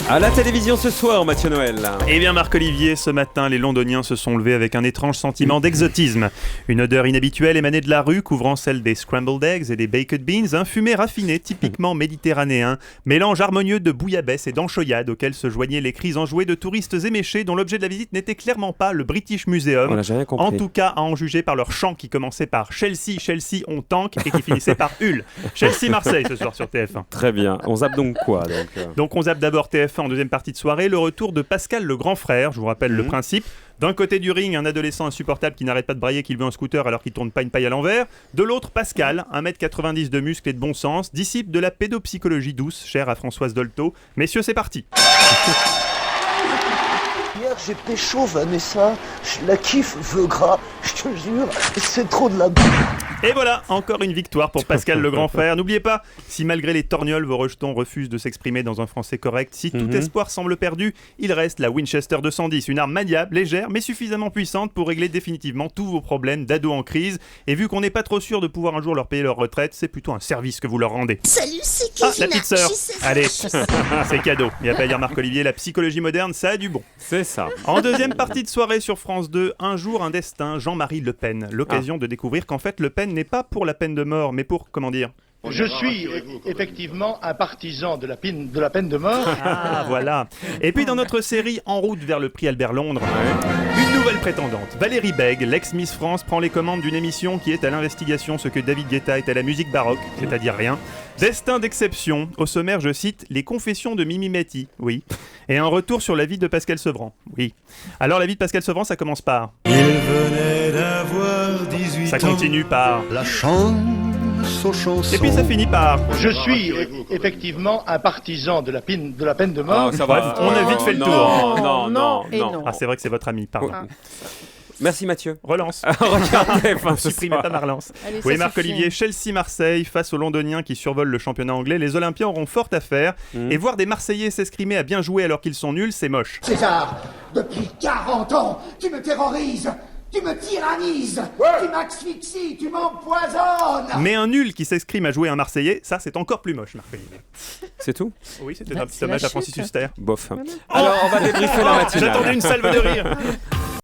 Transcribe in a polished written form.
À la télévision ce soir, Mathieu Noël. Eh bien Marc-Olivier, ce matin, les Londoniens se sont levés avec un étrange sentiment d'exotisme. Une odeur inhabituelle émanait de la rue, couvrant celle des scrambled eggs et des baked beans, un fumet raffiné typiquement méditerranéen, mélange harmonieux de bouillabaisse et d'anchoyade auquel se joignaient les cris enjoués de touristes éméchés dont l'objet de la visite n'était clairement pas le British Museum. J'ai rien compris. En tout cas, à en juger par leur chant qui commençait par Chelsea, Chelsea, on tank et qui finissait par Hull. Chelsea-Marseille ce soir sur TF1. Très bien. On zappe donc quoi Donc on zappe d'abord TF1 en deuxième partie de soirée, le retour de Pascal le grand frère, je vous rappelle le principe. D'un côté du ring, un adolescent insupportable qui n'arrête pas de brailler qu'il veut un scooter alors qu'il tourne pas une paille à l'envers. De l'autre, Pascal, 1m90 de muscles et de bon sens, disciple de la pédopsychologie douce, chère à Françoise Dolto. Messieurs, c'est parti. Hier j'ai pécho Vanessa, je la kiffe, veux gras, je te jure, c'est trop de la Et voilà, encore une victoire pour Pascal le grand frère. N'oubliez pas, si malgré les torgnoles, vos rejetons refusent de s'exprimer dans un français correct, si tout espoir semble perdu, il reste la Winchester 210, une arme maniable, légère, mais suffisamment puissante pour régler définitivement tous vos problèmes d'ados en crise. Et vu qu'on n'est pas trop sûr de pouvoir un jour leur payer leur retraite, c'est plutôt un service que vous leur rendez. Salut, c'est Ah, Kevin. la petite sœur. Allez, c'est cadeau. Il n'y a pas à dire Marc-Olivier, la psychologie moderne, ça a du bon. C'est ça. En deuxième partie de soirée sur France 2, Un jour, un destin, Jean-Marie Le Pen. L'occasion de découvrir qu'en fait, Le Pen n'est pas pour la peine de mort, mais pour, comment dire... Je suis effectivement un partisan de la peine de mort. Ah, voilà. Et puis dans notre série En route vers le prix Albert Londres, une nouvelle prétendante. Valérie Bègue, l'ex-Miss France, prend les commandes d'une émission qui est à l'investigation ce que David Guetta est à la musique baroque, c'est-à-dire rien. Destin d'exception. Au sommaire, je cite, les confessions de Mimi Mati. Oui. Et un retour sur la vie de Pascal Sevran. Oui. Alors la vie de Pascal Sevran, ça commence par... Il venait d'avoir 18 ans. Ça continue par... La chance aux chansons. Et puis ça finit par... Je suis effectivement un partisan de la peine de mort. Ça Bref, on a vite fait le tour. Non. Ah, c'est vrai que c'est votre ami, pardon. Merci Mathieu. Relance. Regardez, enfin, ce Supprimez soir. pas ma relance. Allez, Oui, ça Marc-Olivier, Chelsea-Marseille, face aux Londoniens qui survolent le championnat anglais, les Olympiens auront fort à faire. Et voir des Marseillais s'escrimer à bien jouer alors qu'ils sont nuls, c'est moche. César, depuis 40 ans, tu me terrorises, tu me tyrannises, tu m'asphyxies, tu m'empoisonnes. Mais un nul qui s'escrime à jouer un Marseillais, ça c'est encore plus moche, Marc-Olivier. C'est tout. Oui, c'était Bah, un c'est petit hommage la à Francis chute. Huster. Bof. Alors, on va débriefer la matinale. J'attendais une salve de rire.